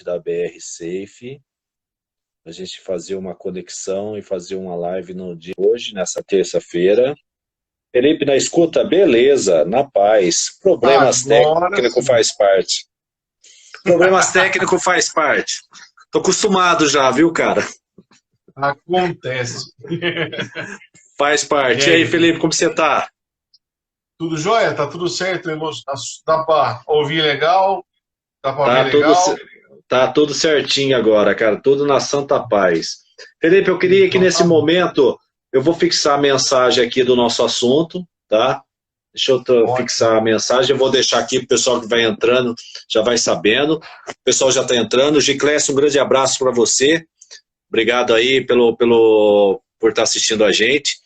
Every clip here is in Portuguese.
da BR Safe, a gente fazer uma conexão e fazer uma live no dia de hoje, nessa terça-feira. Felipe, na escuta? Beleza, na paz. Problemas Agora técnicos sim. faz parte. Problemas técnicos faz parte. Tô acostumado já, viu, cara? Acontece. Faz E parte. E aí, aí, Felipe, como você tá? tudo jóia? Tá tudo certo? Dá pra ouvir legal? Dá pra ver Tá tudo, legal? tá tudo certinho agora, cara. Tudo na santa paz. Felipe, eu queria que Então nesse tá bom. momento eu vou fixar a mensagem aqui do nosso assunto, tá? Deixa eu Ótimo. fixar a mensagem, eu vou deixar aqui para o pessoal que vai entrando, já vai sabendo. O pessoal já está entrando. Giclés, um grande abraço para você. Obrigado aí por estar assistindo a gente.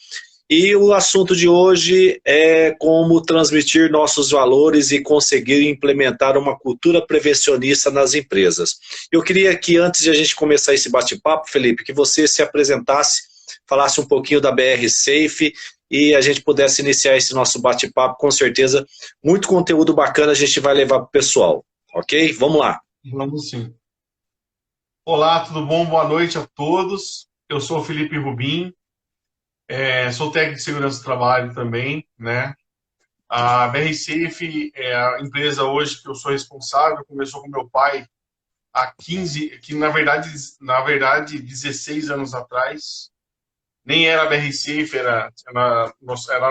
E o assunto de hoje é como transmitir nossos valores e conseguir implementar uma cultura prevencionista nas empresas. Eu queria que, antes de a gente começar esse bate-papo, Felipe, que você se apresentasse, falasse um pouquinho da BR Safe e a gente pudesse iniciar esse nosso bate-papo. Com certeza, muito conteúdo bacana a gente vai levar para o pessoal. Ok? Vamos lá. Vamos sim. Olá, tudo bom? Boa noite a todos. Eu sou o Felipe Rubim, sou técnico de segurança do trabalho também, né? A BR Safe é a empresa hoje que eu sou responsável, começou com meu pai há 15, que na verdade 16 anos atrás. Nem era BR Safe, era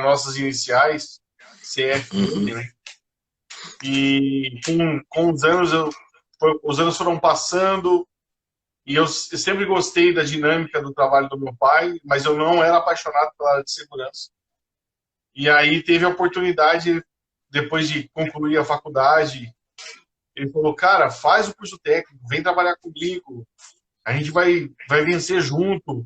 nossas iniciais, CFI, Uhum. né? E com os anos foram passando e eu sempre gostei da dinâmica do trabalho do meu pai, mas eu não era apaixonado pela área de segurança. E aí teve a oportunidade, depois de concluir a faculdade, ele falou, cara, faz o curso técnico, vem trabalhar comigo, a gente vai vencer junto.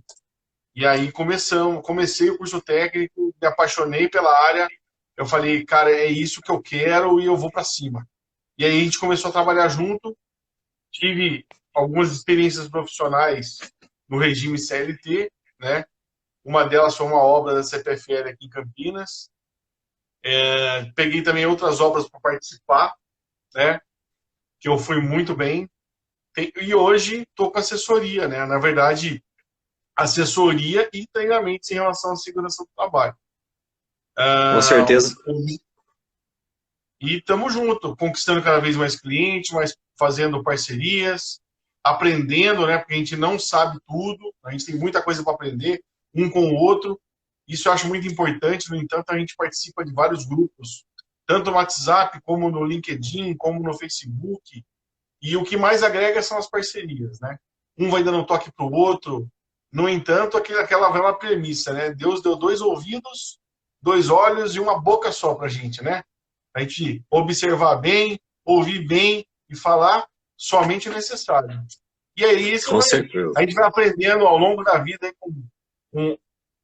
E aí comecei o curso técnico, me apaixonei pela área. Eu falei, cara, é isso que eu quero e eu vou para cima. E aí a gente começou a trabalhar junto. Tive algumas experiências profissionais no regime CLT, né? Uma delas foi uma obra da CPFL aqui em Campinas. Peguei também outras obras para participar, né? Que eu fui muito bem. E hoje estou com assessoria, né? Na verdade, assessoria e treinamentos em relação à segurança do trabalho. Com Ah, certeza. e estamos juntos, conquistando cada vez mais clientes, mas fazendo parcerias, aprendendo, né? Porque a gente não sabe tudo, a gente tem muita coisa para aprender um com o outro. Isso eu acho muito importante. No entanto, a gente participa de vários grupos, tanto no WhatsApp, como no LinkedIn, como no Facebook. E o que mais agrega são as parcerias, né? Um vai dando um toque para o outro. No entanto, aquela velha premissa, né? Deus deu dois ouvidos, dois olhos e uma boca só para a gente, né? A gente observar bem, ouvir bem e falar somente o necessário. E aí Com certeza. a gente vai aprendendo ao longo da vida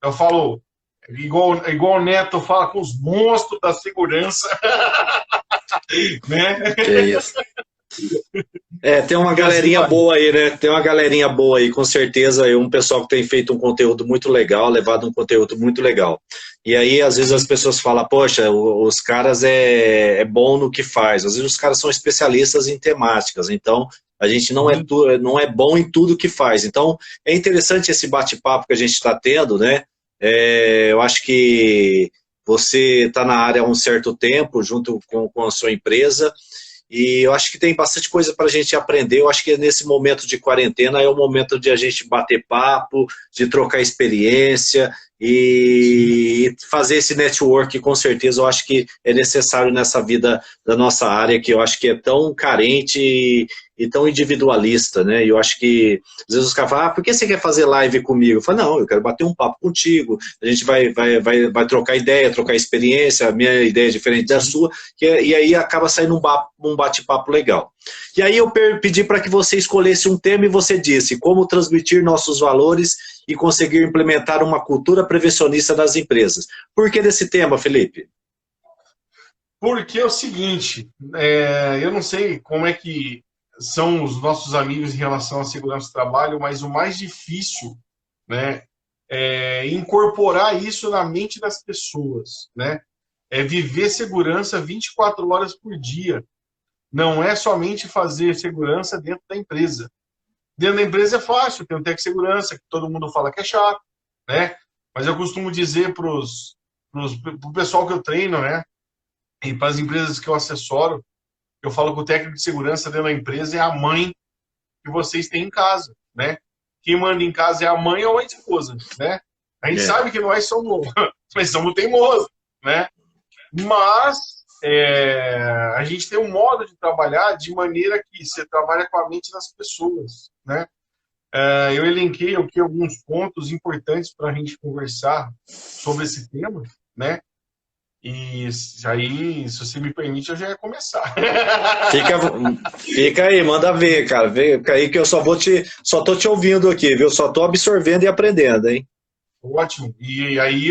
eu falo igual o Neto fala com os monstros da segurança, né? Que é isso. Tem uma E assim galerinha vai. boa aí, né? Tem uma galerinha boa aí, com certeza. E um pessoal que tem feito um conteúdo muito legal, levado um conteúdo muito legal. E aí, às vezes, as pessoas falam, poxa, os caras é bom no que faz. Às vezes, os caras são especialistas em temáticas. Então, a gente Sim, não é bom em tudo que faz. Então, é interessante esse bate-papo que a gente está tendo, né? Eu acho que você está na área há um certo tempo, junto com a sua empresa. E eu acho que tem bastante coisa para a gente aprender. Eu acho que nesse momento de quarentena é o momento de a gente bater papo, de trocar experiência sim. e fazer esse network, com certeza, eu acho que é necessário nessa vida da nossa área, que eu acho que é tão carente e tão individualista, né? E eu acho que, às vezes os caras falam, por que você quer fazer live comigo? Eu falo, não, eu quero bater um papo contigo, a gente vai trocar ideia, trocar experiência, a minha ideia é diferente da Sim. sua, e aí acaba saindo um bate-papo legal. E aí eu pedi para que você escolhesse um tema e você disse como transmitir nossos valores e conseguir implementar uma cultura prevencionista das empresas. Por que desse tema, Felipe? Porque é o seguinte, eu não sei como é que são os nossos amigos em relação à segurança do trabalho, mas o mais difícil, né, é incorporar isso na mente das pessoas, né? É viver segurança 24 horas por dia. não é somente fazer segurança dentro da empresa. Dentro da empresa é fácil, tem um técnico de segurança, que todo mundo fala que é chato, né? Mas eu costumo dizer pro pessoal que eu treino, né? E para as empresas que eu assessoro, eu falo que o técnico de segurança dentro da empresa é a mãe que vocês têm em casa, né? Quem manda em casa é a mãe ou a esposa, né? A gente sabe que nós somos, nós somos teimosos, né? Mas a gente tem um modo de trabalhar de maneira que você trabalha com a mente das pessoas, né? Eu elenquei aqui alguns pontos importantes para a gente conversar sobre esse tema, né? E aí, se você me permite, eu já ia começar. Fica aí, manda ver, cara. Fica aí que eu só tô te ouvindo aqui, viu? Só tô absorvendo e aprendendo, hein? Ótimo. E aí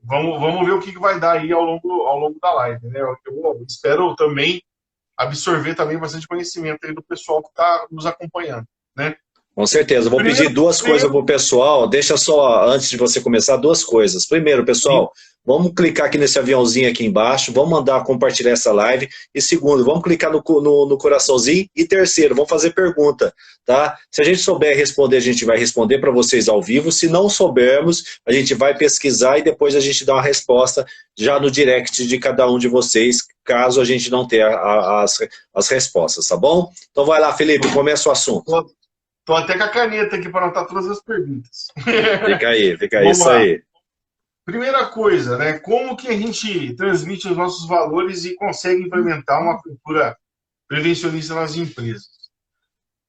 vamos ver o que vai dar aí ao longo da live, né? Eu espero também absorver também bastante conhecimento aí do pessoal que está nos acompanhando, né? Com certeza. Vou pedir duas coisas para o pessoal. Deixa só, antes de você começar, duas coisas. Primeiro, pessoal, vamos clicar aqui nesse aviãozinho aqui embaixo, vamos mandar compartilhar essa live. E segundo, vamos clicar no coraçãozinho. E terceiro, vamos fazer pergunta, tá? Se a gente souber responder, a gente vai responder para vocês ao vivo. Se não soubermos, a gente vai pesquisar e depois a gente dá uma resposta já no direct de cada um de vocês, caso a gente não tenha as respostas, tá bom? Então vai lá, Felipe, começa o assunto. Tô até com a caneta aqui para anotar todas as perguntas. Fica aí, isso aí. Primeira coisa, né? Como que a gente transmite os nossos valores e consegue implementar uma cultura prevencionista nas empresas?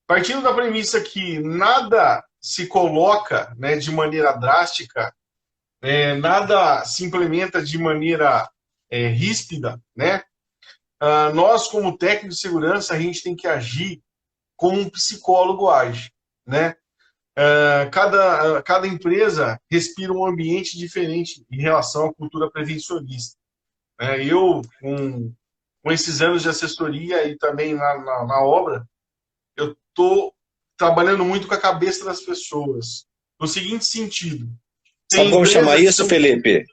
Partindo da premissa que nada se coloca, né, de maneira drástica, nada se implementa de maneira ríspida, né? Nós, como técnico de segurança, a gente tem que agir como um psicólogo age, né? Cada empresa respira um ambiente diferente em relação à cultura prevencionista. Eu, com esses anos de assessoria e também na obra, eu estou trabalhando muito com a cabeça das pessoas. No seguinte sentido. Sabe como chama isso, Felipe?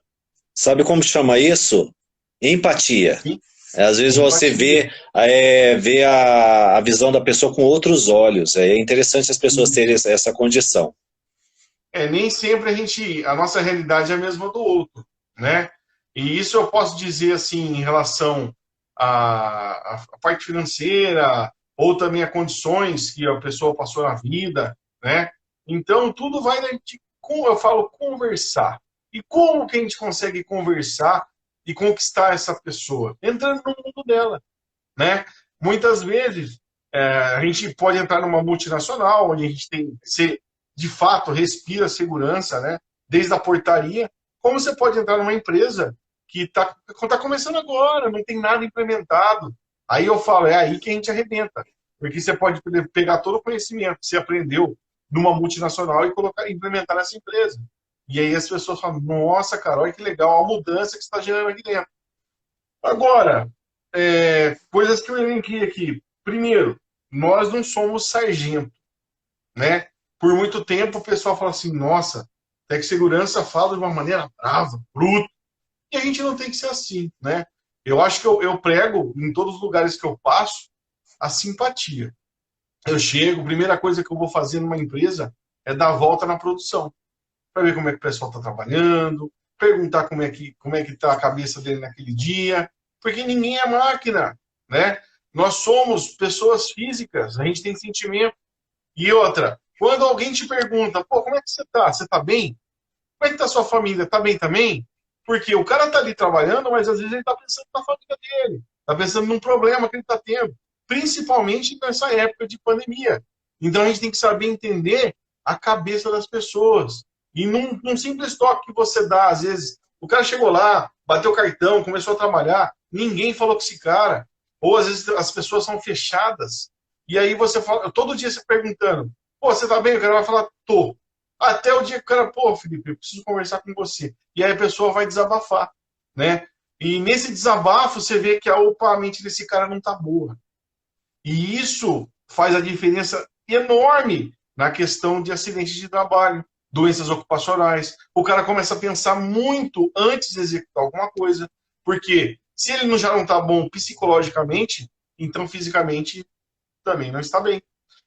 Sabe como chama isso? Empatia. Sim. Às vezes você vê a visão da pessoa com outros olhos. É interessante as pessoas terem essa condição. Nem sempre a nossa realidade é a mesma do outro, né? E isso eu posso dizer assim em relação à parte financeira ou também a condições que a pessoa passou na vida, né? Então tudo vai eu falo conversar. E como que a gente consegue conversar e conquistar essa pessoa? Entrando no mundo dela, né? Muitas vezes, a gente pode entrar numa multinacional, onde a gente de fato, respira segurança, né? Desde a portaria, como você pode entrar numa empresa que está começando agora, não tem nada implementado. Aí eu falo, é aí que a gente arrebenta. Porque você pode pegar todo o conhecimento que você aprendeu numa multinacional e implementar nessa empresa. E aí as pessoas falam, nossa, cara, olha que legal a mudança que você está gerando aqui dentro. Agora, coisas que eu elenquei aqui. Primeiro, nós não somos sargento, né? Por muito tempo o pessoal fala assim, nossa, Tec Segurança fala de uma maneira brava, bruta. E a gente não tem que ser assim, né? Eu acho que eu prego, em todos os lugares que eu passo, a simpatia. Eu chego, a primeira coisa que eu vou fazer numa empresa é dar a volta na produção. Para ver como é que o pessoal está trabalhando, perguntar como é que está a cabeça dele naquele dia, porque ninguém é máquina, né? Nós somos pessoas físicas, a gente tem sentimento. E outra, quando alguém te pergunta, pô, como é que você está? Você está bem? Como é que está a sua família? Está bem também? Porque o cara está ali trabalhando, mas às vezes ele está pensando na família dele, está pensando num problema que ele está tendo, principalmente nessa época de pandemia. Então a gente tem que saber entender a cabeça das pessoas. E num simples toque que você dá, às vezes, o cara chegou lá, bateu o cartão, começou a trabalhar, ninguém falou com esse cara. Ou às vezes as pessoas são fechadas. E aí você fala, todo dia você perguntando, pô, você tá bem? O cara vai falar, tô. Até o dia que o cara, pô, Felipe, eu preciso conversar com você. E aí a pessoa vai desabafar, né? E nesse desabafo você vê que a mente desse cara não tá boa. E isso faz a diferença enorme na questão de acidentes de trabalho, doenças ocupacionais. O cara começa a pensar muito antes de executar alguma coisa, porque se ele já não está bom psicologicamente, então fisicamente também não está bem.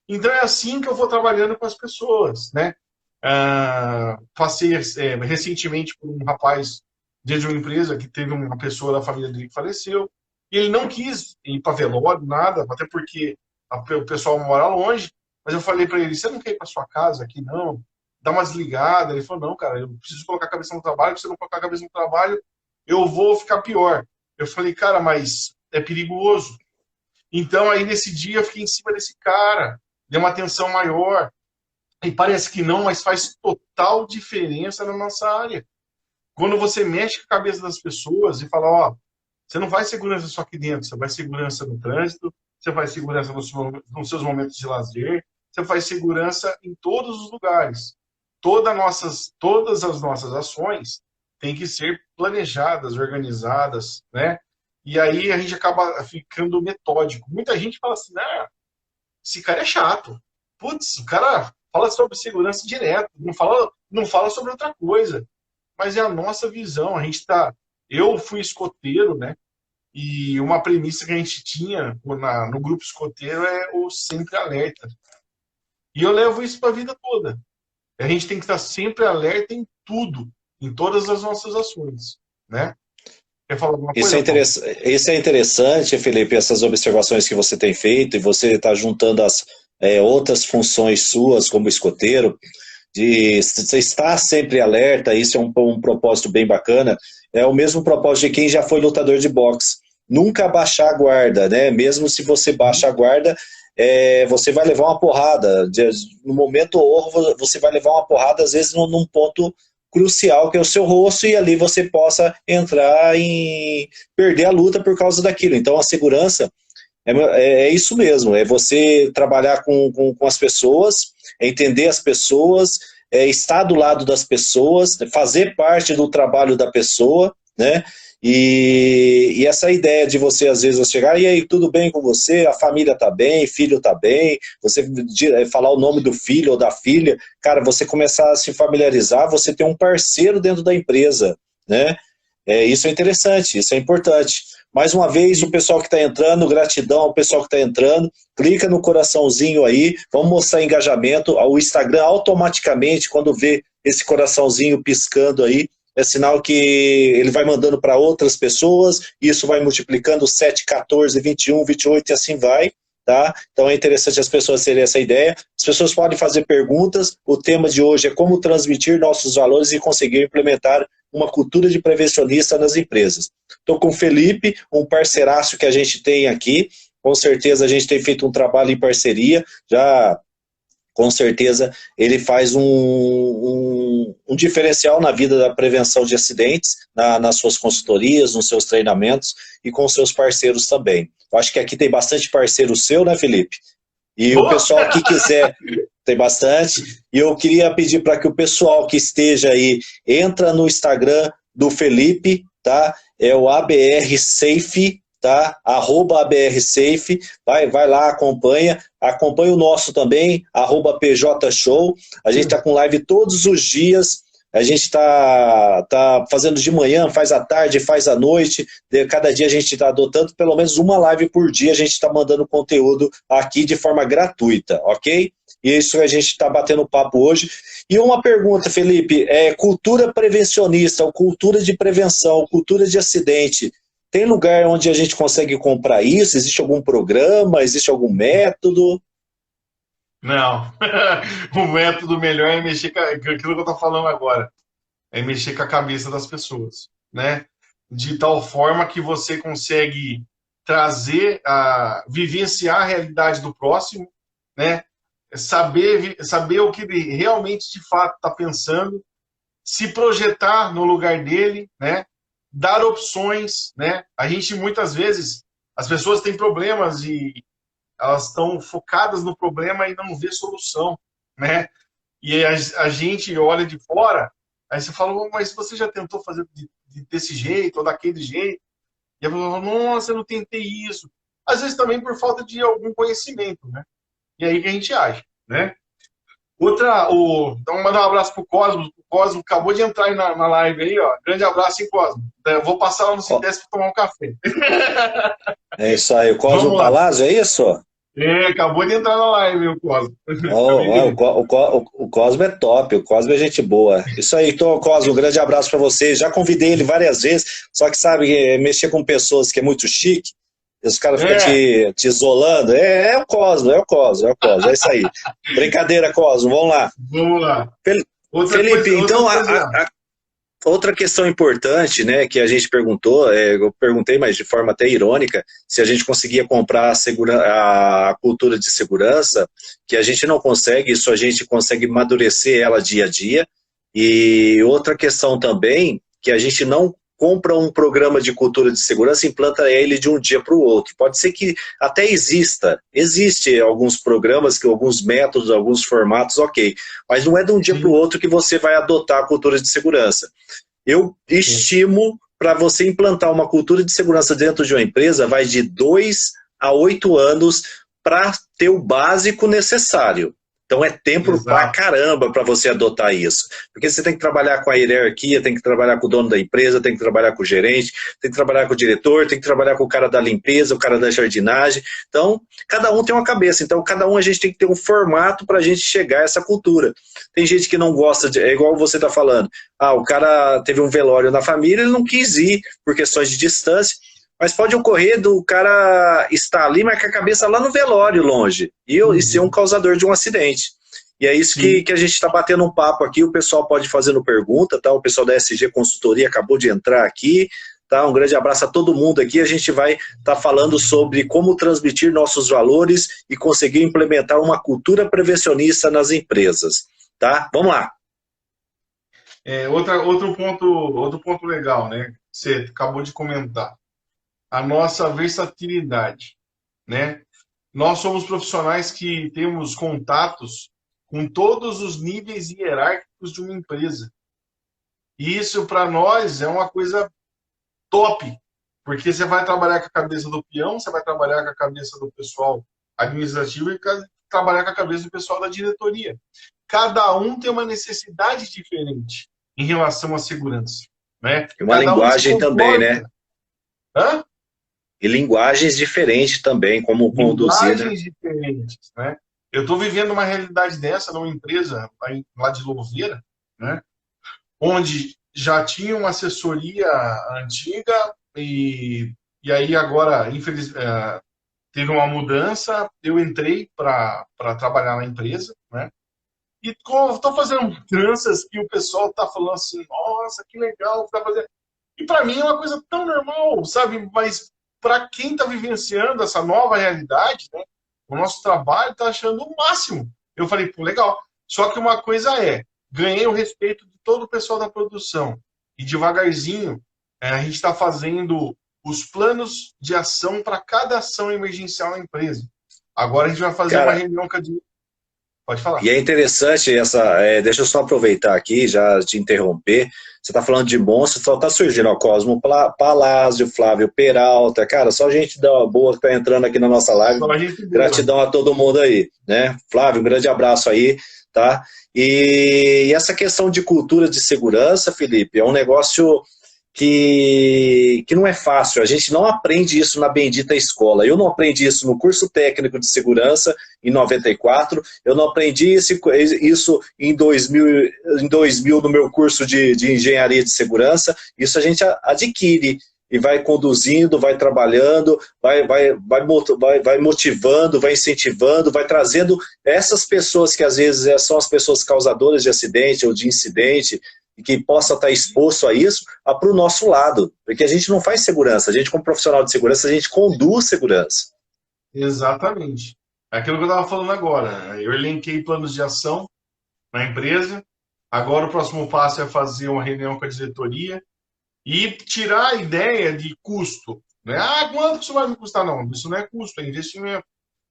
Então é assim que eu vou trabalhando com as pessoas, né? Passei recentemente por um rapaz dentro de uma empresa que teve uma pessoa da família dele que faleceu, e ele não quis ir para velório, nada, até porque o pessoal mora longe, mas eu falei para ele, você não quer ir para sua casa aqui, não? Dá uma desligada. Ele falou, não, cara, eu preciso colocar a cabeça no trabalho, se eu não colocar a cabeça no trabalho, eu vou ficar pior. Eu falei, cara, mas é perigoso. Então, aí, nesse dia, eu fiquei em cima desse cara, dei uma atenção maior. E parece que não, mas faz total diferença na nossa área. Quando você mexe com a cabeça das pessoas e fala, ó, você não faz segurança só aqui dentro, você faz segurança no trânsito, você faz segurança nos seus momentos de lazer, você faz segurança em todos os lugares. Todas as nossas ações têm que ser planejadas, organizadas, né? E aí a gente acaba ficando metódico. Muita gente fala assim, ah, esse cara é chato. Putz, o cara fala sobre segurança direto, não fala sobre outra coisa. Mas é a nossa visão. A gente tá. Eu fui escoteiro, né? E uma premissa que a gente tinha no grupo escoteiro é o sempre alerta. E eu levo isso para a vida toda. A gente tem que estar sempre alerta em tudo, em todas as nossas ações, né? Quer falar alguma coisa, Paulo? Isso é interessante, Felipe, essas observações que você tem feito, e você está juntando as outras funções suas como escoteiro, de você estar sempre alerta, isso é um propósito bem bacana, é o mesmo propósito de quem já foi lutador de boxe. Nunca baixar a guarda, né? Mesmo se você baixa a guarda, você vai levar uma porrada. No momento horror, você vai levar uma porrada, às vezes, num ponto crucial, que é o seu rosto, e ali você possa entrar em perder a luta por causa daquilo. Então, a segurança é isso mesmo, é você trabalhar com as pessoas, entender as pessoas, estar do lado das pessoas, fazer parte do trabalho da pessoa, né? E essa ideia de você, às vezes, chegar, e aí, tudo bem com você? A família tá bem, filho tá bem, você falar o nome do filho ou da filha, cara, você começar a se familiarizar, você ter um parceiro dentro da empresa, né? Isso é interessante, isso é importante. Mais uma vez, o pessoal que está entrando, gratidão ao pessoal que está entrando, clica no coraçãozinho aí, vamos mostrar engajamento, o Instagram automaticamente, quando vê esse coraçãozinho piscando aí, é sinal que ele vai mandando para outras pessoas, isso vai multiplicando 7, 14, 21, 28 e assim vai, tá? Então é interessante as pessoas terem essa ideia. As pessoas podem fazer perguntas, o tema de hoje é como transmitir nossos valores e conseguir implementar uma cultura de prevencionista nas empresas. Estou com o Felipe, um parceiraço que a gente tem aqui, com certeza a gente tem feito um trabalho em parceria, já com certeza ele faz um diferencial na vida da prevenção de acidentes, nas suas consultorias, nos seus treinamentos e com seus parceiros também. Eu acho que aqui tem bastante parceiro seu, né, Felipe? E o pessoal que quiser, tem bastante, e eu queria pedir para que o pessoal que esteja aí, entra no Instagram do Felipe, tá? É o ABR Safe, tá? @ABRSafe, vai lá, acompanha o nosso também, @PJ Show, a gente tá com live todos os dias, a gente tá fazendo de manhã, faz à tarde, faz à noite, cada dia a gente está adotando pelo menos uma live por dia, a gente está mandando conteúdo aqui de forma gratuita, ok? E isso a gente está batendo papo hoje. E uma pergunta, Felipe, cultura prevencionista, ou cultura de prevenção, cultura de acidente, tem lugar onde a gente consegue comprar isso? Existe algum programa? Existe algum método? Não. O método melhor é mexer com aquilo que eu estou falando agora. É mexer com a cabeça das pessoas, né? De tal forma que você consegue vivenciar a realidade do próximo, né? Saber o que ele realmente, de fato, está pensando, se projetar no lugar dele, né? Dar opções, né? A gente, muitas vezes, as pessoas têm problemas e elas estão focadas no problema e não vê solução, né? E a gente olha de fora, aí você fala, "Oh, mas você já tentou fazer desse jeito ou daquele jeito?" E a pessoa fala, nossa, eu não tentei isso. Às vezes também por falta de algum conhecimento, né? E aí que a gente age, né? Então, mandar um abraço pro Cosmo. O Cosmo acabou de entrar aí na live aí, ó. Grande abraço, hein, Cosmo. Eu vou passar lá no Citesc para tomar um café. É isso aí, o Cosmo Vamos lá. Palazzo, é isso? Acabou de entrar na live, o Cosmo. O Cosmo é top, o Cosmo é gente boa. Isso aí, então, Cosmo, um grande abraço para vocês. Já convidei ele várias vezes, só que sabe, mexer com pessoas que é muito chique, os caras ficam te isolando. É o Cosmo, é isso aí. Brincadeira, Cosmo, vamos lá. Vamos lá. Felipe, então, outra questão importante, né, que a gente perguntou, eu perguntei, mas de forma até irônica, se a gente conseguia comprar a cultura de segurança, que a gente não consegue, isso a gente consegue amadurecer ela dia a dia. E outra questão também, que a gente não compra um programa de cultura de segurança e implanta ele de um dia para o outro. Pode ser que até existe alguns programas, alguns métodos, alguns formatos, ok, mas não é de um dia para o outro que você vai adotar a cultura de segurança. Eu estimo, para você implantar uma cultura de segurança dentro de uma empresa, vai de 2 a 8 anos para ter o básico necessário. Então é tempo pra caramba para você adotar isso. Porque você tem que trabalhar com a hierarquia, tem que trabalhar com o dono da empresa, tem que trabalhar com o gerente, tem que trabalhar com o diretor, tem que trabalhar com o cara da limpeza, o cara da jardinagem. Então, cada um tem uma cabeça. Então, cada um a gente tem que ter um formato para a gente chegar a essa cultura. Tem gente que não gosta, é igual você está falando. O cara teve um velório na família, ele não quis ir por questões de distância. Mas pode ocorrer do cara estar ali, mas com a cabeça lá no velório, longe, e ser um causador de um acidente. E é isso que a gente está batendo um papo aqui, o pessoal pode fazendo pergunta, tá? O pessoal da SG Consultoria acabou de entrar aqui, tá? Um grande abraço a todo mundo aqui, a gente vai estar falando sobre como transmitir nossos valores e conseguir implementar uma cultura prevencionista nas empresas, tá? Vamos lá. Outro ponto legal, né? Você acabou de comentar. A nossa versatilidade, né? Nós somos profissionais que temos contatos com todos os níveis hierárquicos de uma empresa. E isso, para nós, é uma coisa top, porque você vai trabalhar com a cabeça do peão, você vai trabalhar com a cabeça do pessoal administrativo e trabalhar com a cabeça do pessoal da diretoria. Cada um tem uma necessidade diferente em relação à segurança, né? E uma linguagem também, né? Hã? E linguagens diferentes também, como conduzir. Linguagens diferentes, né? Eu estou vivendo uma realidade dessa numa empresa lá de Louveira, né? Onde já tinha uma assessoria antiga e aí agora, infelizmente, teve uma mudança, eu entrei para trabalhar na empresa, né? E estou fazendo tranças que o pessoal está falando assim, nossa, que legal, tá fazendo. E para mim é uma coisa tão normal, sabe? Mas para quem está vivenciando essa nova realidade, né, o nosso trabalho está achando o máximo. Eu falei, pô, legal. Só que uma coisa ganhei o respeito de todo o pessoal da produção. E devagarzinho, a gente está fazendo os planos de ação para cada ação emergencial na empresa. Agora a gente vai fazer uma reunião com a... Pode falar. E é interessante deixa eu só aproveitar aqui, já te interromper. Você está falando de monstros, só está surgindo, Cosmo Palazzo, Flávio Peralta, cara, só gente boa que está entrando aqui na nossa live. Gratidão a todo mundo aí, né? Flávio, um grande abraço aí, tá? E essa questão de cultura de segurança, Felipe, é um negócio que não é fácil. A gente não aprende isso na bendita escola. Eu não aprendi isso no curso técnico de segurança em 94, eu não aprendi isso em 2000 no meu curso de engenharia de segurança. Isso a gente adquire e vai conduzindo, vai trabalhando, vai motivando, vai incentivando, vai trazendo essas pessoas que às vezes são as pessoas causadoras de acidente ou de incidente, e que possa estar exposto a isso, para o nosso lado. Porque a gente não faz segurança, a gente como profissional de segurança, a gente conduz segurança. Exatamente. É aquilo que eu estava falando agora. Eu elenquei planos de ação na empresa, agora o próximo passo é fazer uma reunião com a diretoria e tirar a ideia de custo. Né? Quanto isso vai me custar? Não, isso não é custo, é investimento.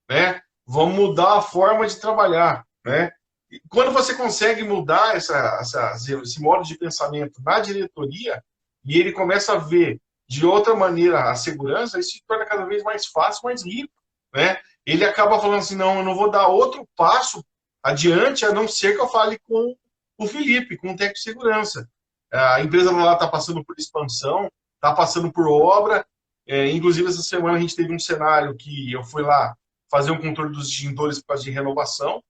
Né? Vamos mudar a forma de trabalhar. Né? E quando você consegue mudar esse modo de pensamento na diretoria e ele começa a ver de outra maneira a segurança, isso se torna cada vez mais fácil, mais rico. Né? Ele acaba falando assim, não, eu não vou dar outro passo adiante, a não ser que eu fale com o Felipe, com o técnico de segurança. A empresa lá está passando por expansão, está passando por obra. Inclusive, essa semana a gente teve um cenário que eu fui lá fazer um controle dos extintores por causa de renovação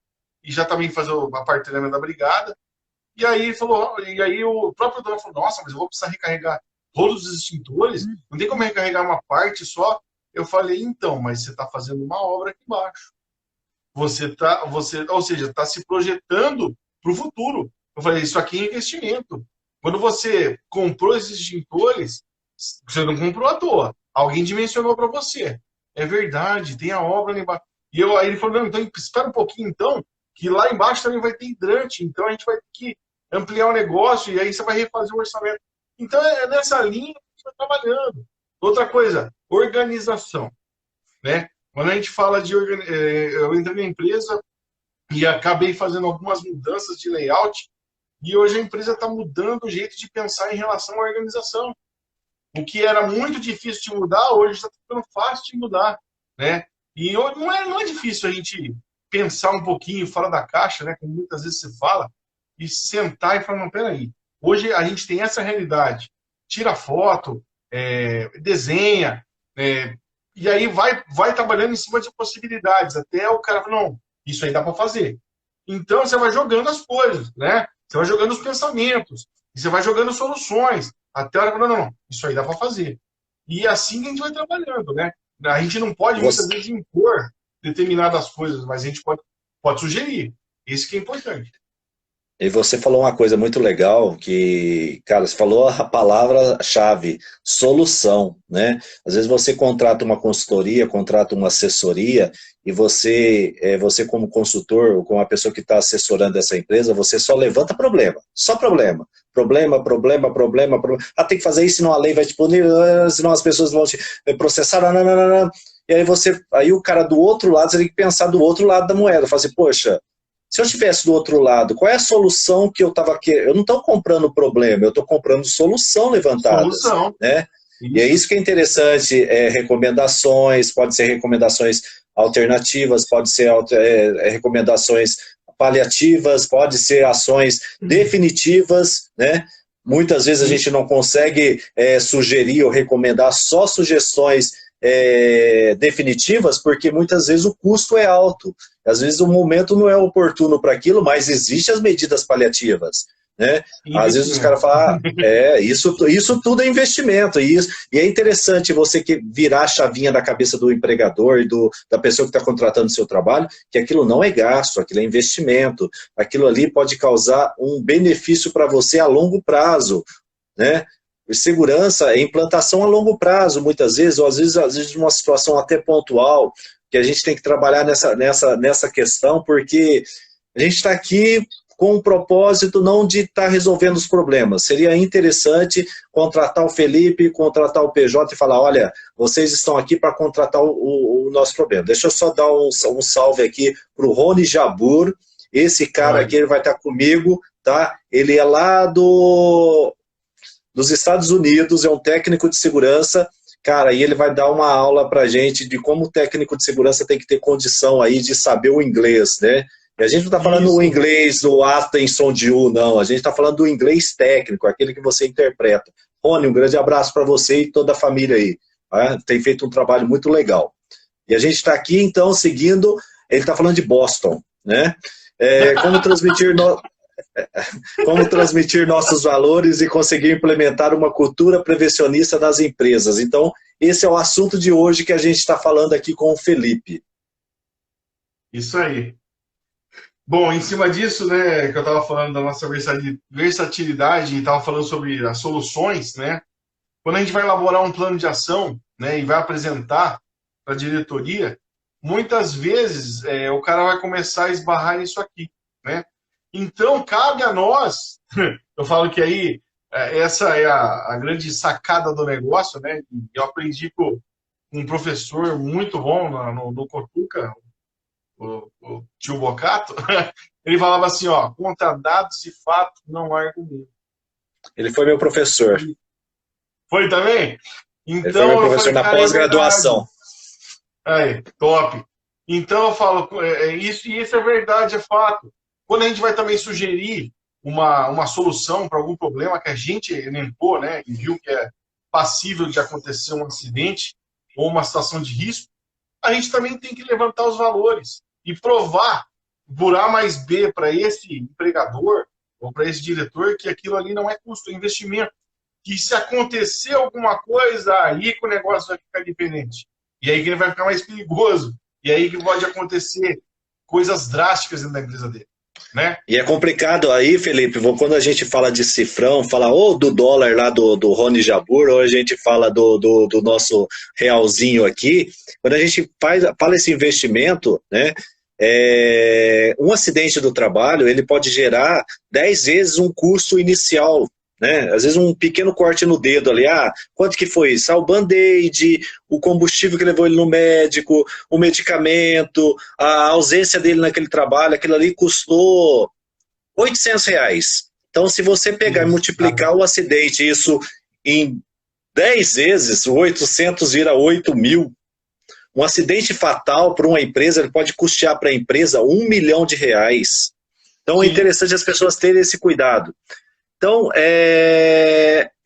e já também fazer a parte da brigada. E aí o próprio dono falou, nossa, mas eu vou precisar recarregar todos os extintores? Não tem como recarregar uma parte só? Eu falei, então, mas você está fazendo uma obra aqui embaixo. Ou seja, está se projetando para o futuro. Eu falei, isso aqui é investimento. Quando você comprou esses extintores, você não comprou à toa. Alguém dimensionou para você. É verdade, tem a obra lá embaixo. Aí ele falou, não, então espera um pouquinho então, que lá embaixo também vai ter hidrante, então a gente vai ter que ampliar o negócio e aí você vai refazer o orçamento. Então é nessa linha que a gente está trabalhando. Outra coisa, organização. Né? Quando a gente fala de eu entrei na empresa e acabei fazendo algumas mudanças de layout e hoje a empresa está mudando o jeito de pensar em relação à organização. O que era muito difícil de mudar, hoje está ficando fácil de mudar. Né? E não é difícil a gente pensar um pouquinho fora da caixa, né? Como muitas vezes se fala, e sentar e falar, não, peraí, hoje a gente tem essa realidade. Tira foto, desenha, e aí vai trabalhando em cima de possibilidades, até o cara falar, não, isso aí dá para fazer. Então você vai jogando as coisas, né? Você vai jogando os pensamentos, e você vai jogando soluções, até a hora que não, isso aí dá para fazer. E é assim que a gente vai trabalhando, né? A gente não pode muitas vezes impor determinadas coisas, mas a gente pode sugerir. Isso que é importante. E você falou uma coisa muito legal, que, cara, você falou a palavra-chave, solução, né? Às vezes você contrata uma consultoria, contrata uma assessoria, e você como consultor, ou como a pessoa que está assessorando essa empresa, você só levanta problema, só problema. Problema. Ah, tem que fazer isso, senão a lei vai te punir, senão as pessoas vão te processar, nananana. E aí o cara do outro lado, você tem que pensar do outro lado da moeda, falar assim, poxa, se eu estivesse do outro lado, qual é a solução que eu estava querendo? Eu não estou comprando problema, eu estou comprando solução levantada. Solução. Né? E é isso que é interessante, recomendações, pode ser recomendações alternativas, pode ser recomendações paliativas, pode ser ações definitivas, né? Muitas vezes a gente não consegue sugerir ou recomendar só sugestões definitivas, porque muitas vezes o custo é alto. Às vezes o momento não é oportuno para aquilo, mas existem as medidas paliativas. Né? Às vezes os caras falam, isso tudo é investimento, e é interessante você virar a chavinha da cabeça do empregador e da pessoa que está contratando o seu trabalho, que aquilo não é gasto, aquilo é investimento, aquilo ali pode causar um benefício para você a longo prazo, né? Segurança é implantação a longo prazo, muitas vezes, ou às vezes numa situação até pontual, que a gente tem que trabalhar nessa questão, porque a gente está aqui com o propósito não de estar resolvendo os problemas. Seria interessante contratar o Felipe, contratar o PJ e falar, olha, vocês estão aqui para contratar o nosso problema. Deixa eu só dar um salve aqui para o Rony Jabur, esse cara aqui ele vai estar comigo, tá? Ele é lá dos Estados Unidos, é um técnico de segurança, cara, e ele vai dar uma aula pra gente de como o técnico de segurança tem que ter condição aí de saber o inglês, né? E a gente não está falando o inglês do Attention de U, não. A gente está falando do inglês técnico, aquele que você interpreta. Rony, um grande abraço para você e toda a família aí. Tem feito um trabalho muito legal. E a gente está aqui, então, seguindo... Ele está falando de Boston, né? Como transmitir nossos valores e conseguir implementar uma cultura prevencionista nas empresas. Então, esse é o assunto de hoje que a gente está falando aqui com o Felipe. Isso aí. Bom, em cima disso, né, que eu estava falando da nossa versatilidade e estava falando sobre as soluções, né? Quando a gente vai elaborar um plano de ação, né, e vai apresentar para a diretoria, muitas vezes o cara vai começar a esbarrar nisso aqui, né? Então, cabe a nós, eu falo que aí, essa é a grande sacada do negócio, né? Eu aprendi com um professor muito bom no Cotuca, o tio Bocato, ele falava assim, ó, contra dados e fatos não há argumento. Ele foi meu professor. Foi também? Então, ele foi meu professor na pós-graduação. Aí, top. Então eu falo, isso, e isso é verdade, é fato. Quando a gente vai também sugerir uma solução para algum problema que a gente elencou, né, e viu que é passível de acontecer um acidente ou uma situação de risco, a gente também tem que levantar os valores e provar por A mais B para esse empregador ou para esse diretor que aquilo ali não é custo, é investimento. Que se acontecer alguma coisa, aí que o negócio vai ficar diferente. E aí que ele vai ficar mais perigoso. E aí que pode acontecer coisas drásticas dentro da empresa dele. Né? E é complicado aí, Felipe, quando a gente fala de cifrão, fala ou do dólar lá do Rony Jabur, ou a gente fala do nosso realzinho aqui, quando a gente fala esse investimento, né, um acidente do trabalho, ele pode gerar 10 vezes um custo inicial, né? Às vezes um pequeno corte no dedo ali, quanto que foi isso? O band-aid, o combustível que levou ele no médico, o medicamento, a ausência dele naquele trabalho, aquilo ali custou R$ 800. Então, se você pegar e multiplicar o acidente, isso em 10 vezes, o 800 vira 8.000. Um acidente fatal para uma empresa, ele pode custear para a empresa R$ 1 milhão. Então, é interessante as pessoas terem esse cuidado. Então,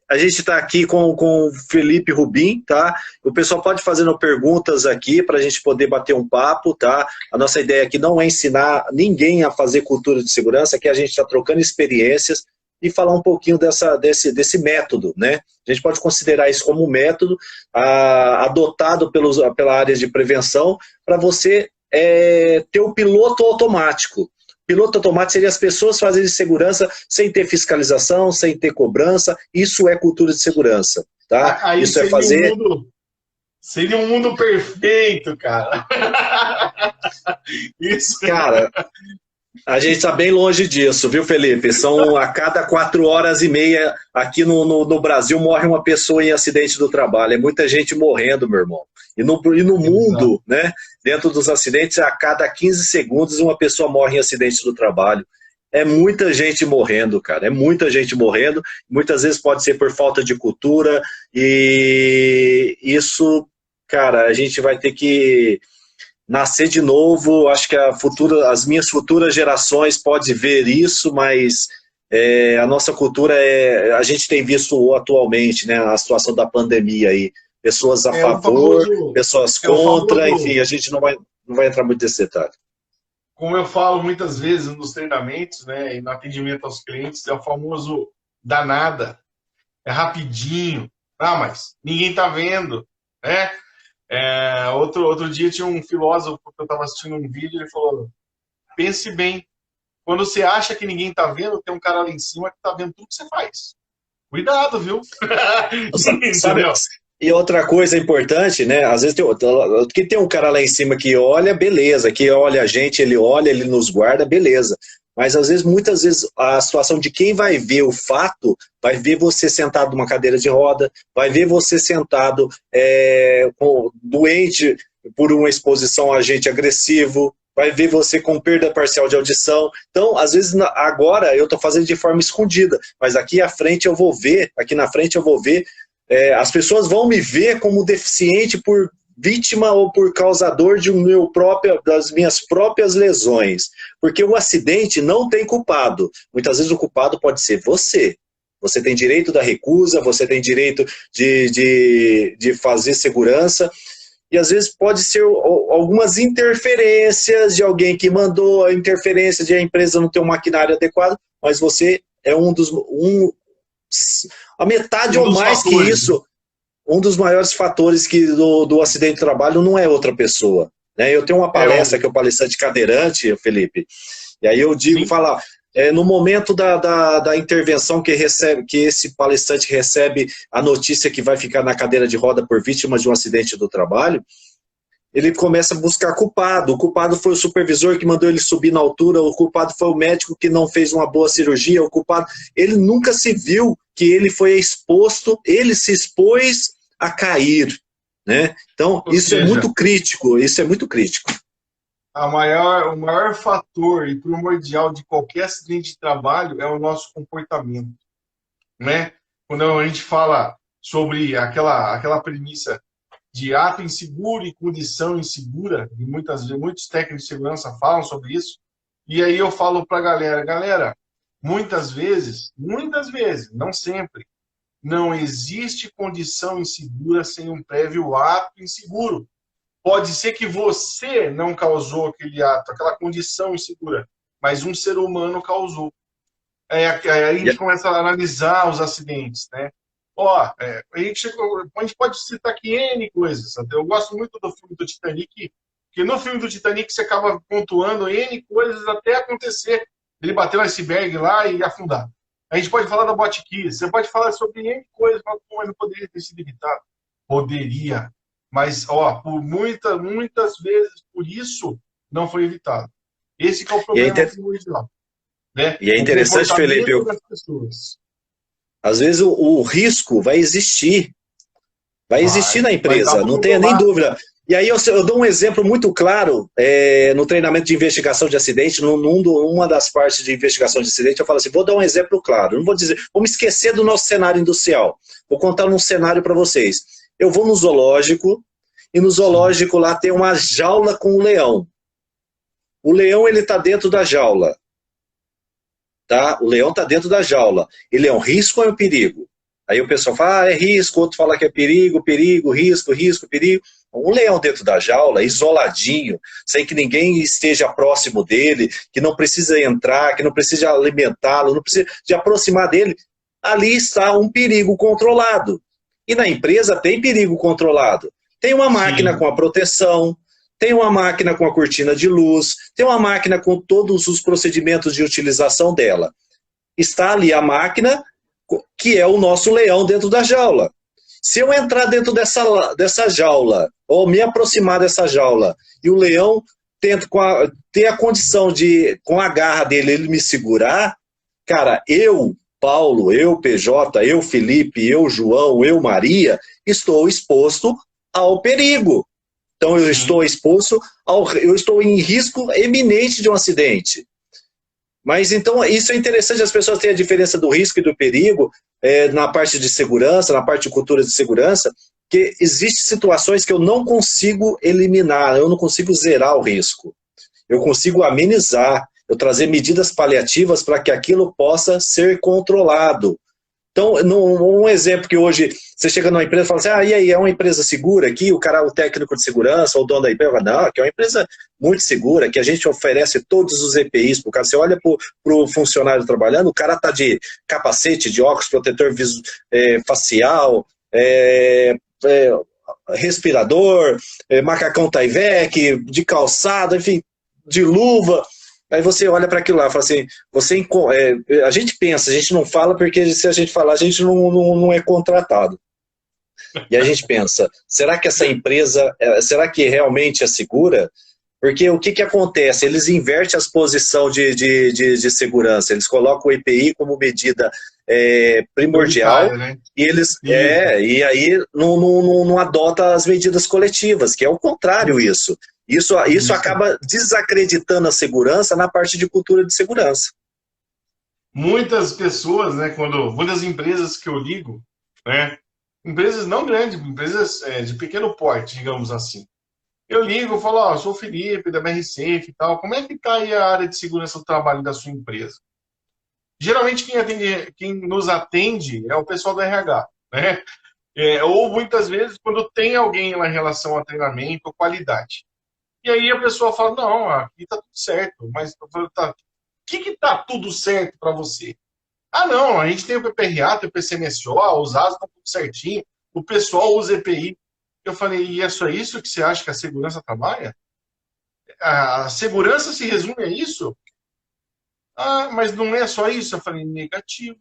a gente está aqui com o Felipe Rubim, tá? O pessoal pode fazendo perguntas aqui para a gente poder bater um papo, tá? A nossa ideia aqui não é ensinar ninguém a fazer cultura de segurança, aqui a gente está trocando experiências e falar um pouquinho desse método, né? A gente pode considerar isso como um método adotado pela área de prevenção para você ter o piloto automático. Piloto automático seria as pessoas fazerem segurança sem ter fiscalização, sem ter cobrança. Isso é cultura de segurança, tá? Aí isso é fazer... Seria um mundo perfeito, cara. Isso. Cara, a gente está bem longe disso, viu, Felipe? São a cada 4 horas e meia aqui no Brasil morre uma pessoa em acidente do trabalho. É muita gente morrendo, meu irmão. E no mundo, né, dentro dos acidentes, a cada 15 segundos uma pessoa morre em acidente do trabalho. É muita gente morrendo, cara. É muita gente morrendo. Muitas vezes pode ser por falta de cultura. E isso, cara, a gente vai ter que nascer de novo. Acho que as minhas futuras gerações podem ver isso, mas a nossa cultura a gente tem visto atualmente, né, a situação da pandemia aí. Pessoas a favor, pessoas contra, enfim, a gente não vai entrar muito nesse detalhe. Como eu falo muitas vezes nos treinamentos, né, e no atendimento aos clientes, é o famoso danada. É rapidinho. Mas ninguém tá vendo, né? Outro dia tinha um filósofo que eu estava assistindo um vídeo, ele falou, pense bem, quando você acha que ninguém tá vendo, tem um cara lá em cima que tá vendo tudo que você faz. Cuidado, viu? Sabe, e outra coisa importante, né? Às vezes tem um cara lá em cima que olha, beleza, que olha a gente, ele olha, ele nos guarda, beleza. Mas às vezes, muitas vezes, a situação de quem vai ver o fato, vai ver você sentado numa cadeira de roda, vai ver você sentado doente por uma exposição a agente agressivo, vai ver você com perda parcial de audição. Então, às vezes, agora eu estou fazendo de forma escondida, mas aqui na frente eu vou ver, as pessoas vão me ver como deficiente por vítima ou por causador das minhas próprias lesões. Porque o acidente não tem culpado. Muitas vezes o culpado pode ser você. Você tem direito da recusa, você tem direito de fazer segurança. E às vezes pode ser algumas interferências de alguém que mandou, a interferência de a empresa não ter um maquinário adequado, mas você é a metade ou mais que isso. Um dos maiores fatores do acidente de trabalho não é outra pessoa. Né? Eu tenho uma palestra que é o palestrante cadeirante, Felipe, e aí eu digo, no momento da intervenção que esse palestrante recebe a notícia que vai ficar na cadeira de roda por vítima de um acidente do trabalho, ele começa a buscar culpado. O culpado foi o supervisor que mandou ele subir na altura, o culpado foi o médico que não fez uma boa cirurgia, o culpado... Ele nunca se viu que ele foi exposto, ele se expôs a cair, né? Então, isso é muito crítico, O maior fator e primordial de qualquer acidente de trabalho é o nosso comportamento, né? Quando a gente fala sobre aquela premissa de ato inseguro e condição insegura, e muitos técnicos de segurança falam sobre isso, e aí eu falo para a galera, muitas vezes, não sempre, não existe condição insegura sem um prévio ato inseguro. Pode ser que você não causou aquele ato, aquela condição insegura, mas um ser humano causou. Aí a gente começa a analisar os acidentes, né? A gente pode citar aqui N coisas. Eu gosto muito do filme do Titanic, porque no filme do Titanic você acaba pontuando N coisas até acontecer. Ele bater no iceberg lá e afundar. A gente pode falar da botkiss, você pode falar sobre N coisas, mas não poderia ter sido evitado. Poderia. Mas, por muitas vezes, por isso, não foi evitado. Esse que é o problema primordial. Né? E é interessante, Felipe, às vezes o risco vai existir. Vai existir na empresa, não tenha nem dúvida. E aí eu dou um exemplo muito claro, no treinamento de investigação de acidente, numa das partes de investigação de acidente, eu falo assim, vou dar um exemplo claro, não vou dizer, vamos esquecer do nosso cenário industrial, vou contar um cenário para vocês. Eu vou no zoológico, e no zoológico lá tem uma jaula com o leão. O leão, ele está dentro da jaula. Tá? O leão está dentro da jaula. Ele é um risco ou é um perigo? Aí o pessoal fala, é risco, outro fala que é perigo, risco, perigo. Um leão dentro da jaula, isoladinho, sem que ninguém esteja próximo dele, que não precisa entrar, que não precisa alimentá-lo, não precisa de aproximar dele. Ali está um perigo controlado. E na empresa tem perigo controlado. Tem uma máquina com a proteção, tem uma máquina com a cortina de luz, tem uma máquina com todos os procedimentos de utilização dela. Está ali a máquina, que é o nosso leão dentro da jaula. Se eu entrar dentro dessa jaula, ou me aproximar dessa jaula, e o leão ter a condição de, com a garra dele, ele me segurar, cara, eu, Paulo, eu, PJ, eu, Felipe, eu, João, eu, Maria, estou exposto ao perigo. Então eu estou exposto, eu estou em risco eminente de um acidente. Mas então isso é interessante, as pessoas têm a diferença do risco e do perigo na parte de segurança, na parte de cultura de segurança, que existem situações que eu não consigo eliminar, eu não consigo zerar o risco. Eu consigo amenizar, eu trazer medidas paliativas para que aquilo possa ser controlado. Então, um exemplo que hoje você chega numa empresa e fala assim, e aí, é uma empresa segura aqui? O técnico de segurança, ou o dono da empresa, fala, não, que é uma empresa muito segura, que a gente oferece todos os EPIs para o cara. Você olha para o funcionário trabalhando, o cara está de capacete, de óculos, protetor facial, respirador, macacão Tyvek, de calçado, enfim, de luva. Aí você olha para aquilo lá e fala assim, a gente pensa, a gente não fala porque se a gente falar, a gente não é contratado. E a gente pensa, será que essa empresa, será que realmente é segura? Porque o que acontece? Eles invertem as posições de segurança, eles colocam o EPI como medida primordial, né? E eles e aí não adota as medidas coletivas, que é o contrário isso. Isso acaba desacreditando a segurança na parte de cultura de segurança. Muitas pessoas, né, muitas empresas que eu ligo, né, empresas não grandes, empresas de pequeno porte, digamos assim. Eu ligo e falo, sou o Felipe, da BRSafe e tal, como é que está aí a área de segurança do trabalho da sua empresa? Geralmente quem nos atende é o pessoal do RH, né? Ou muitas vezes quando tem alguém lá em relação a treinamento ou qualidade. E aí a pessoa fala, não, aqui tá tudo certo, mas o que tá tudo certo para você? Não, a gente tem o PPRA, tem o PCMSO, os ASO tá tudo certinho, o pessoal usa EPI. Eu falei, e é só isso que você acha que a segurança trabalha? A segurança se resume a isso? Mas não é só isso? Eu falei, negativo.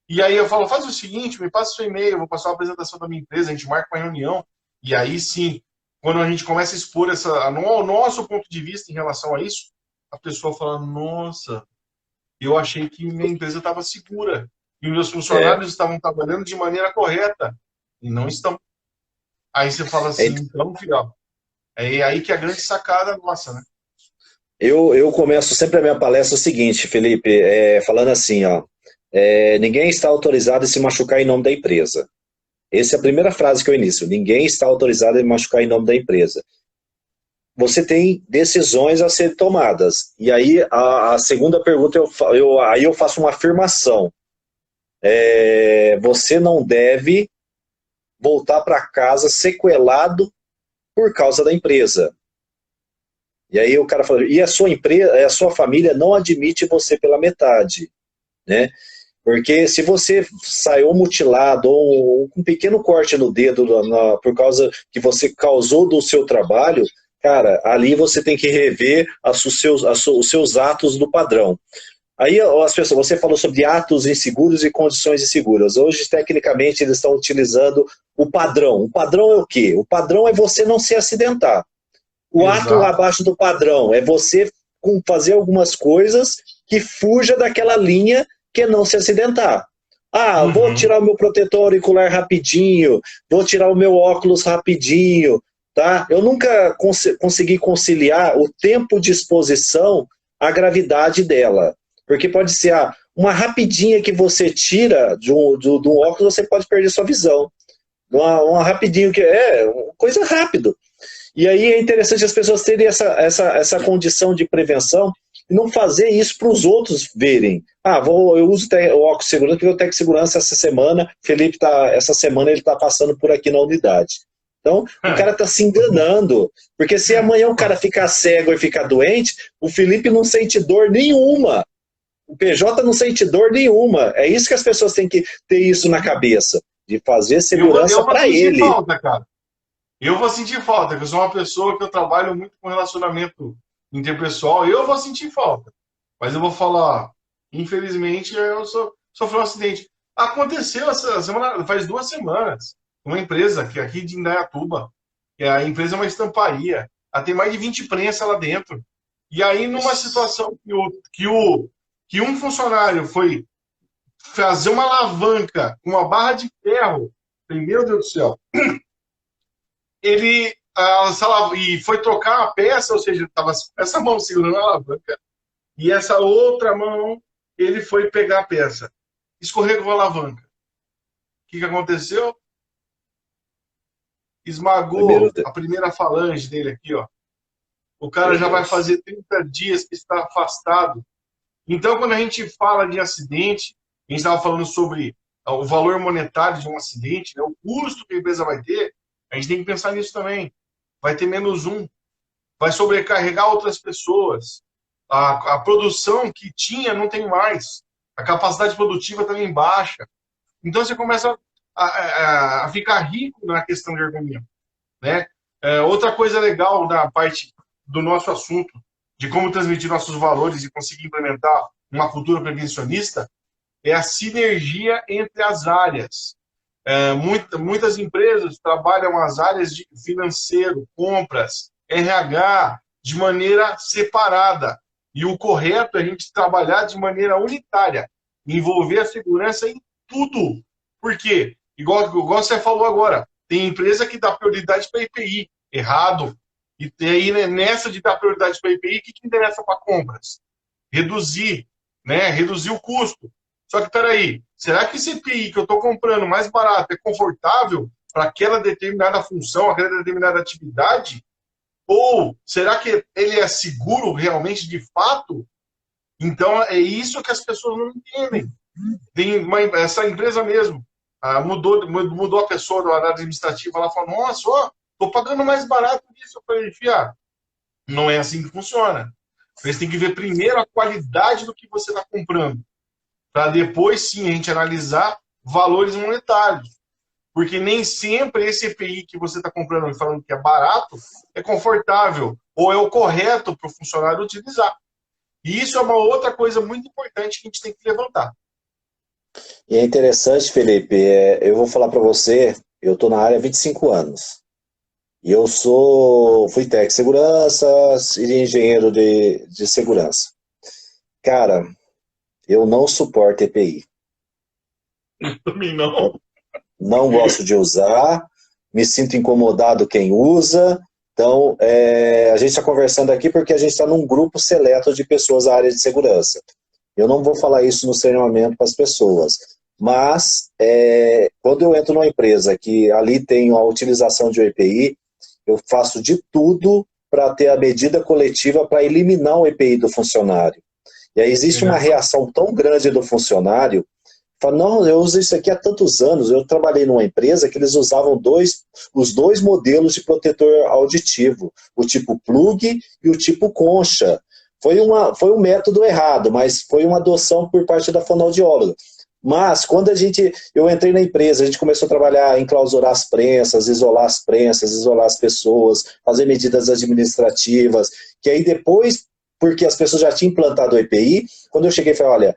E aí eu falo, faz o seguinte, me passa o seu e-mail, eu vou passar uma apresentação da minha empresa, a gente marca uma reunião, e aí sim, quando a gente começa a expor o nosso ponto de vista em relação a isso, a pessoa fala, nossa, eu achei que minha empresa estava segura, e meus funcionários estavam trabalhando de maneira correta, e não estão. Aí você fala assim, então, filho, é aí que é a grande sacada nossa, né? Eu começo sempre a minha palestra o seguinte, Felipe, falando assim, ninguém está autorizado a se machucar em nome da empresa. Essa é a primeira frase que eu inicio. Ninguém está autorizado a machucar em nome da empresa. Você tem decisões a serem tomadas. E aí, a segunda pergunta, aí eu faço uma afirmação. Você não deve voltar para casa sequelado por causa da empresa. E aí o cara fala, e a sua empresa, a sua família não admite você pela metade, né? Porque se você saiu mutilado ou com um pequeno corte no dedo por causa que você causou do seu trabalho, cara, ali você tem que rever os seus atos do padrão. Aí as pessoas, você falou sobre atos inseguros e condições inseguras. Hoje, tecnicamente, eles estão utilizando o padrão. O padrão é o quê? O padrão é você não se acidentar. O ato abaixo do padrão é você fazer algumas coisas que fuja daquela linha que é não se acidentar. Vou tirar o meu protetor auricular rapidinho, vou tirar o meu óculos rapidinho, tá? Eu nunca consegui conciliar o tempo de exposição à gravidade dela. Porque pode ser uma rapidinha que você tira de um óculos, você pode perder sua visão. Uma rapidinho que coisa rápido. E aí é interessante as pessoas terem essa condição de prevenção e não fazer isso para os outros verem. Eu uso o óculos de segurança, porque eu tenho segurança essa semana, Felipe essa semana ele está passando por aqui na unidade. Então, o cara está se enganando, porque se amanhã o cara ficar cego e ficar doente, o Felipe não sente dor nenhuma. O PJ não sente dor nenhuma. É isso que as pessoas têm que ter isso na cabeça, de fazer segurança para ele. Falta, cara. Eu vou sentir falta, porque eu sou uma pessoa que eu trabalho muito com relacionamento interpessoal, eu vou sentir falta. Mas eu vou falar, infelizmente, eu sofri um acidente. Aconteceu essa semana, faz 2 semanas, uma empresa que aqui de Indaiatuba, que a empresa é uma estamparia, ela tem mais de 20 prensas lá dentro. E aí, numa situação que um funcionário foi fazer uma alavanca com uma barra de ferro, meu Deus do céu, ele e foi trocar a peça, ou seja, estava essa mão segurando a alavanca e essa outra mão ele foi pegar a peça, escorregou a alavanca. O que aconteceu? Esmagou a primeira falange dele aqui, ó. O cara já vai fazer 30 dias que está afastado. Então, quando a gente fala de acidente, a gente estava falando sobre o valor monetário de um acidente, né, o custo que a empresa vai ter, a gente tem que pensar nisso também. Vai ter menos um, vai sobrecarregar outras pessoas. A produção que tinha não tem mais. A capacidade produtiva também baixa. Então você começa a ficar rico na questão de ergonomia, né? Outra coisa legal da parte do nosso assunto, de como transmitir nossos valores e conseguir implementar uma cultura prevencionista, é a sinergia entre as áreas. Muitas empresas trabalham as áreas de financeiro, compras, RH, de maneira separada. E o correto é a gente trabalhar de maneira unitária, envolver a segurança em tudo. Por quê? Igual você falou agora, tem empresa que dá prioridade para IPI, errado. E aí, né, nessa de dar prioridade para IPI, o que interessa para compras? Reduzir, né? Reduzir o custo. Só que, peraí, será que esse EPI que eu estou comprando mais barato é confortável para aquela determinada função, aquela determinada atividade? Ou será que ele é seguro realmente, de fato? Então, é isso que as pessoas não entendem. Essa empresa mesmo mudou a pessoa da área administrativa, ela falou, nossa, estou pagando mais barato nisso. Eu falei, fia, não é assim que funciona. Você tem que ver primeiro a qualidade do que você está comprando, para depois sim a gente analisar valores monetários. Porque nem sempre esse EPI que você está comprando e falando que é barato é confortável ou é o correto para o funcionário utilizar. E isso é uma outra coisa muito importante que a gente tem que levantar. E é interessante, Felipe, eu vou falar para você, eu estou na área há 25 anos. E eu fui técnico de segurança e engenheiro de segurança. Cara, eu não suporto EPI. Também não. Não gosto de usar, me sinto incomodado quem usa. Então, a gente está conversando aqui porque a gente está num grupo seleto de pessoas da área de segurança. Eu não vou falar isso no treinamento para as pessoas, mas quando eu entro numa empresa que ali tem a utilização de EPI, eu faço de tudo para ter a medida coletiva para eliminar o EPI do funcionário. E aí existe uma reação tão grande do funcionário, fala, não, eu uso isso aqui há tantos anos, eu trabalhei numa empresa que eles usavam os dois modelos de protetor auditivo, o tipo plug e o tipo concha. Foi um método errado, mas foi uma adoção por parte da fonoaudióloga. Mas, quando eu entrei na empresa, a gente começou a trabalhar em clausurar as prensas, isolar as pessoas, fazer medidas administrativas, que aí depois, porque as pessoas já tinham implantado o EPI, quando eu cheguei, falei,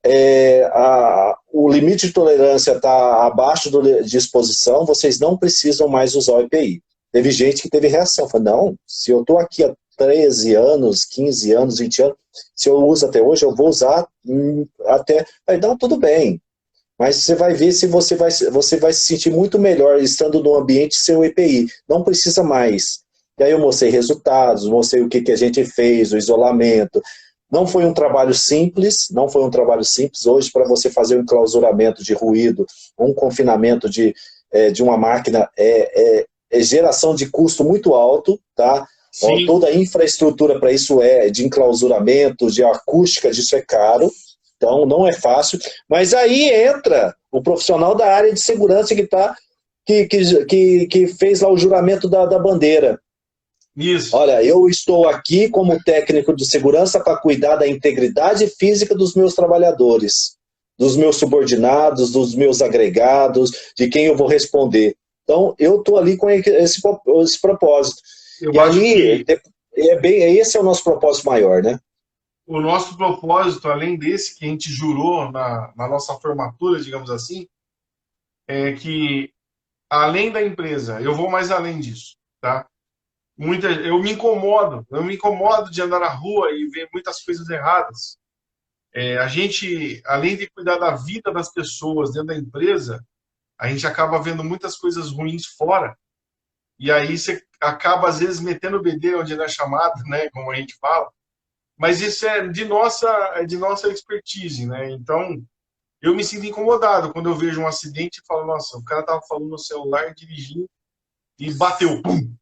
olha, o limite de tolerância está abaixo de exposição, vocês não precisam mais usar o EPI. Teve gente que teve reação, falou, não, se eu estou aqui há 13 anos, 15 anos, 20 anos, se eu uso até hoje, eu vou usar até... Aí, não, tudo bem, mas você vai ver se você vai se sentir muito melhor estando no ambiente seu EPI, não precisa mais. E aí eu mostrei resultados, mostrei o que a gente fez, o isolamento. Não foi um trabalho simples, hoje para você fazer um enclausuramento de ruído, um confinamento de uma máquina é geração de custo muito alto, tá? Então, toda a infraestrutura para isso de enclausuramento, de acústica, disso é caro, então não é fácil, mas aí entra o profissional da área de segurança que fez lá o juramento da bandeira. Isso. Olha, eu estou aqui como técnico de segurança para cuidar da integridade física dos meus trabalhadores, dos meus subordinados, dos meus agregados, de quem eu vou responder. Então, eu estou ali com esse propósito. Eu acho que esse é o nosso propósito maior, né? O nosso propósito, além desse que a gente jurou na nossa formatura, digamos assim, é que, além da empresa, eu vou mais além disso, tá? Eu me incomodo de andar na rua e ver muitas coisas erradas. A gente, além de cuidar da vida das pessoas dentro da empresa, a gente acaba vendo muitas coisas ruins fora. E aí você acaba, às vezes, metendo o bedelho onde não é chamado, né, como a gente fala. Mas isso é de nossa expertise, né? Então, eu me sinto incomodado quando eu vejo um acidente e falo, nossa, o cara estava falando no celular, dirigindo e bateu, pum!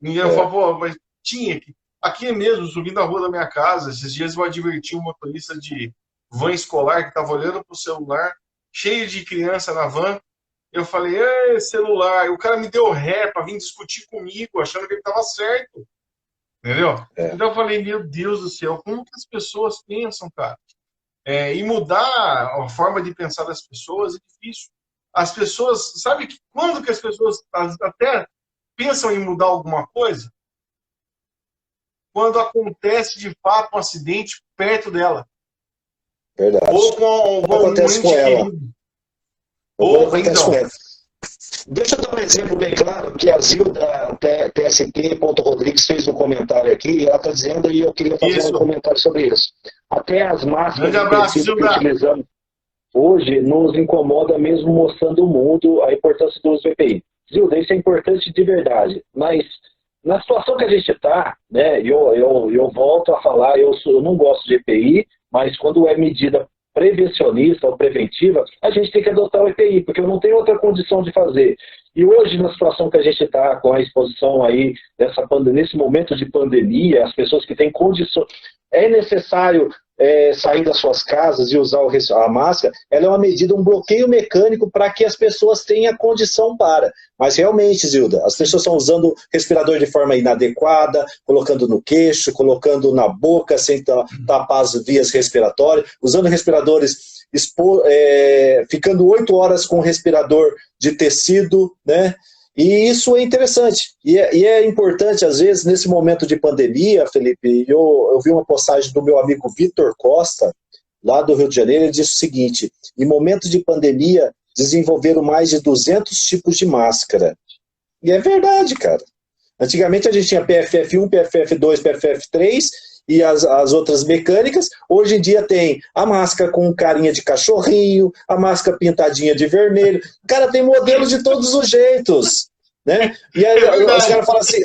Ninguém fala, pô, mas tinha que... Aqui mesmo, subindo a rua da minha casa, esses dias eu adverti um motorista de van escolar que estava olhando para o celular, cheio de criança na van. Eu falei, celular. E o cara me deu ré para vir discutir comigo, achando que ele estava certo. Entendeu? Então eu falei, meu Deus do céu, como que as pessoas pensam, cara? E mudar a forma de pensar das pessoas é difícil. As pessoas, sabe quando que as pessoas até pensam em mudar alguma coisa? Quando acontece de fato um acidente perto dela. Verdade. Ou com algum ente querido. Então. Deixa eu dar um exemplo bem claro que a Zilda TST.Rodrigues fez um comentário aqui, ela está dizendo, e eu queria fazer um comentário sobre isso. Até as máscaras que utilizamos hoje nos incomoda mesmo mostrando ao mundo a importância do uso do EPI. Zilda, isso é importante de verdade, mas na situação que a gente está, né, eu volto a falar, eu não gosto de EPI, mas quando é medida prevencionista ou preventiva, a gente tem que adotar o EPI, porque eu não tenho outra condição de fazer. E hoje, na situação que a gente está, com a exposição aí, nesse momento de pandemia, as pessoas que têm condições, é necessário sair das suas casas e usar a máscara, ela é uma medida, um bloqueio mecânico para que as pessoas tenham condição para. Mas realmente, Zilda, as pessoas estão usando respirador de forma inadequada, colocando no queixo, colocando na boca, sem tapar as vias respiratórias, usando respiradores, ficando 8 horas com respirador de tecido, né? E isso é interessante, e é importante, às vezes, nesse momento de pandemia, Felipe, eu vi uma postagem do meu amigo Vitor Costa, lá do Rio de Janeiro, ele disse o seguinte, em momentos de pandemia, desenvolveram mais de 200 tipos de máscara. E é verdade, cara. Antigamente a gente tinha PFF1, PFF2, PFF3, e as outras mecânicas. Hoje em dia tem a máscara com carinha de cachorrinho, a máscara pintadinha de vermelho. Cara, tem modelo de todos os jeitos, né? E aí os caras falam assim,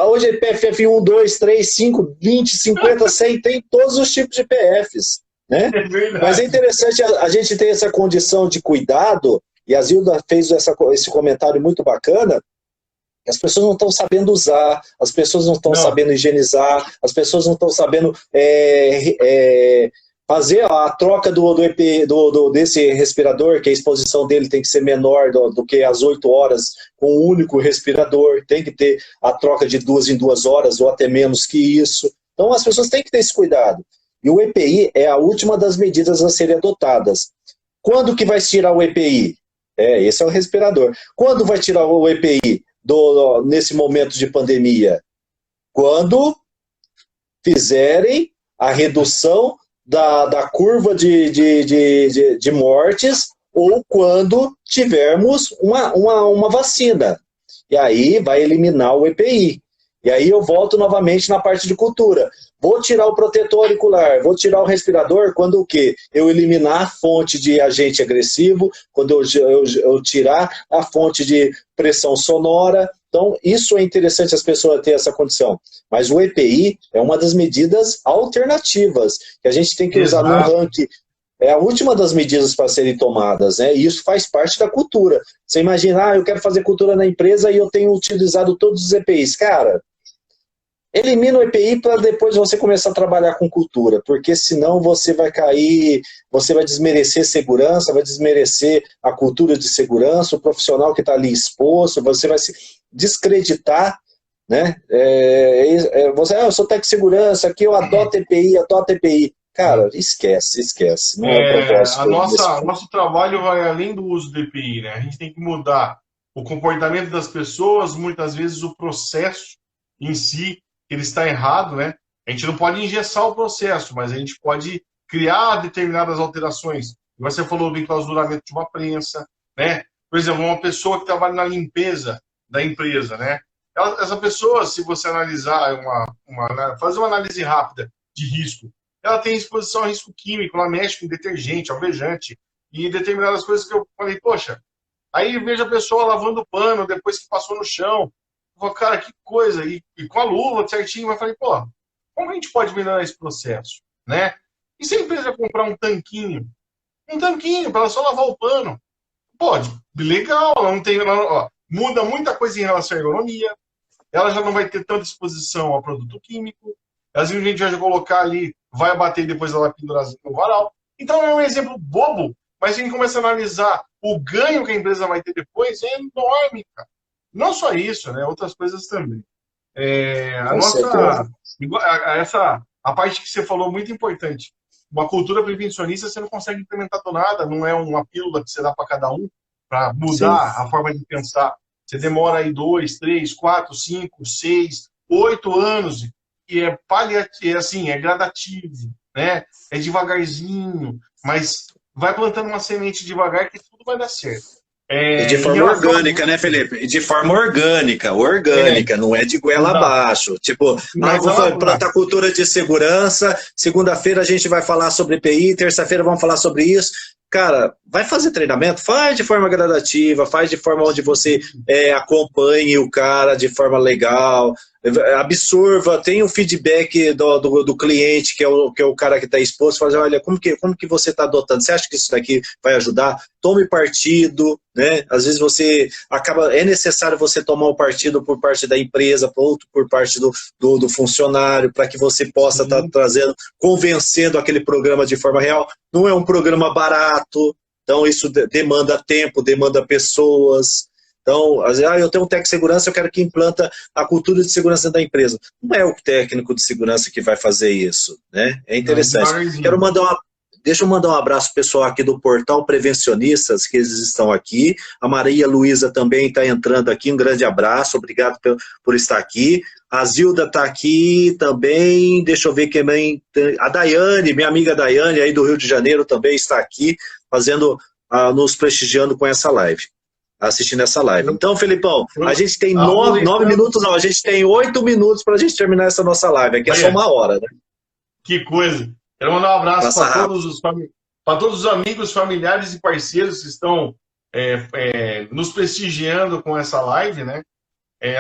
hoje é PFF1, 2, 3, 5, 20, 50, 100, tem todos os tipos de PFs, né? É verdade. Mas é interessante a gente ter essa condição de cuidado, e a Zilda fez esse comentário muito bacana. As pessoas não estão sabendo usar, as pessoas não estão sabendo higienizar, as pessoas não estão sabendo fazer a troca do EP, desse respirador, que a exposição dele tem que ser menor do que as 8 horas com um único respirador, tem que ter a troca de 2 em 2 horas ou até menos que isso. Então as pessoas têm que ter esse cuidado. E o EPI é a última das medidas a serem adotadas. Quando que vai tirar o EPI? Esse é o respirador. Quando vai tirar o EPI nesse momento de pandemia? Quando fizerem a redução da curva de mortes ou quando tivermos uma vacina. E aí vai eliminar o EPI. E aí eu volto novamente na parte de cultura. Vou tirar o protetor auricular, vou tirar o respirador quando o quê? Eu eliminar a fonte de agente agressivo, quando eu tirar a fonte de pressão sonora. Então, isso é interessante as pessoas terem essa condição. Mas o EPI é uma das medidas alternativas que a gente tem que usar no ranking. É a última das medidas para serem tomadas, né? E isso faz parte da cultura. Você imagina, eu quero fazer cultura na empresa e eu tenho utilizado todos os EPIs. Cara, elimina o EPI para depois você começar a trabalhar com cultura, porque senão você vai cair, você vai desmerecer segurança, vai desmerecer a cultura de segurança, o profissional que está ali exposto, você vai se descreditar, né? Eu sou técnico de segurança, aqui eu adoto EPI. Cara, esquece. Não é o propósito. Nosso trabalho vai além do uso do EPI, né? A gente tem que mudar o comportamento das pessoas, muitas vezes o processo em si, ele está errado, né? A gente não pode engessar o processo, mas a gente pode criar determinadas alterações. Você falou do enclausuramento de uma prensa, né? Por exemplo, uma pessoa que trabalha na limpeza da empresa, né? Essa pessoa, se você analisar, fazer uma análise rápida de risco, ela tem exposição a risco químico, ela mexe com detergente, alvejante, e determinadas coisas que eu falei, poxa, aí vejo a pessoa lavando o pano depois que passou no chão. Eu falo, cara, que coisa, e com a luva certinho, eu falei, pô, como a gente pode melhorar esse processo, né? E se a empresa comprar um tanquinho para ela só lavar o pano? Pode, legal, não tem, muda muita coisa em relação à ergonomia, ela já não vai ter tanta exposição a produto químico, às vezes a gente vai colocar ali, vai bater e depois ela pendurar no varal. Então é um exemplo bobo, mas a gente começa a analisar o ganho que a empresa vai ter depois, é enorme, cara. Não só isso, né? Outras coisas também. A parte que você falou muito importante. Uma cultura prevencionista você não consegue implementar do nada, não é uma pílula que você dá para cada um para mudar a forma de pensar. Você demora aí 2, 3, 4, 5, 6, 8 anos e é paliativo, é gradativo, né? É devagarzinho, mas vai plantando uma semente devagar que tudo vai dar certo. E de forma orgânica, né, Felipe? De forma orgânica, não é de goela abaixo. Tipo, vou plantar cultura de segurança, segunda-feira a gente vai falar sobre EPI, terça-feira vamos falar sobre isso. Cara, vai fazer treinamento? Faz de forma gradativa, faz de forma onde você acompanhe o cara de forma legal, absorva, tenha o feedback do cliente, que é o cara que está exposto, fazer, olha, como que você está adotando? Você acha que isso daqui vai ajudar? Tome partido, né? Às vezes é necessário você tomar o partido por parte da empresa, outro por parte do funcionário, para que você possa estar trazendo, convencendo aquele programa de forma real. Não é um programa barato, então isso demanda tempo, demanda pessoas. Então, eu tenho um técnico de segurança, eu quero que implanta a cultura de segurança da empresa. Não é o técnico de segurança que vai fazer isso, né? É interessante. Deixa eu mandar um abraço pro pessoal aqui do Portal Prevencionistas, que eles estão aqui. A Maria Luísa também está entrando aqui, um grande abraço, obrigado por estar aqui. A Zilda está aqui também, deixa eu ver quem também. A Daiane, minha amiga Daiane, aí do Rio de Janeiro, também está aqui, nos prestigiando com essa live. Assistindo essa live. Então, Felipão, a gente tem 9 minutos, não, a gente tem 8 minutos para a gente terminar essa nossa live. Aqui é só 1 hora, né? Que coisa. Quero mandar um abraço para todos os amigos, familiares e parceiros que estão nos prestigiando com essa live, né?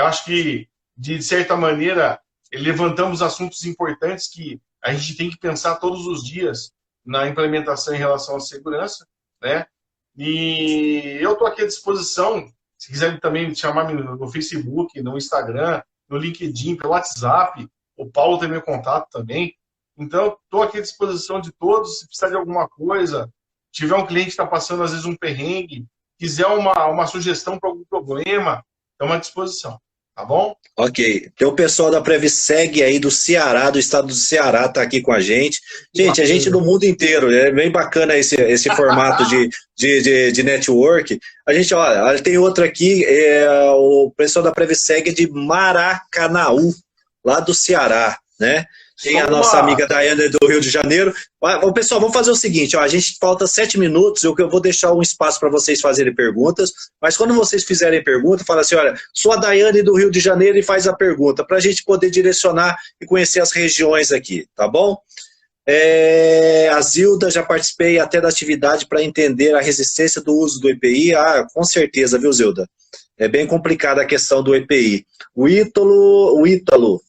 Acho que, de certa maneira, levantamos assuntos importantes que a gente tem que pensar todos os dias. na implementação em relação à segurança, né? E eu estou aqui à disposição, se quiserem também me chamar no Facebook, no Instagram, no LinkedIn, pelo WhatsApp, o Paulo tem meu contato também. Então, estou aqui à disposição de todos, se precisar de alguma coisa, tiver um cliente que está passando, às vezes, um perrengue, quiser uma sugestão para algum problema, estamos à disposição, tá bom? Ok. Tem o pessoal da Previseg aí do Ceará, do estado do Ceará, tá aqui com a gente. Gente, a gente do mundo inteiro, é bem bacana esse formato de network. A gente, olha, tem outra aqui, o pessoal da Previseg é de Maracanaú, lá do Ceará, né? Tem a nossa amiga Daiane do Rio de Janeiro. Pessoal, vamos fazer o seguinte, a gente falta 7 minutos, eu vou deixar um espaço para vocês fazerem perguntas, mas quando vocês fizerem pergunta, fala assim, olha, sou a Daiane do Rio de Janeiro e faz a pergunta, para a gente poder direcionar e conhecer as regiões aqui, tá bom? A Zilda, já participei até da atividade para entender a resistência do uso do EPI, com certeza, viu, Zilda? É bem complicada a questão do EPI. O Ítalo,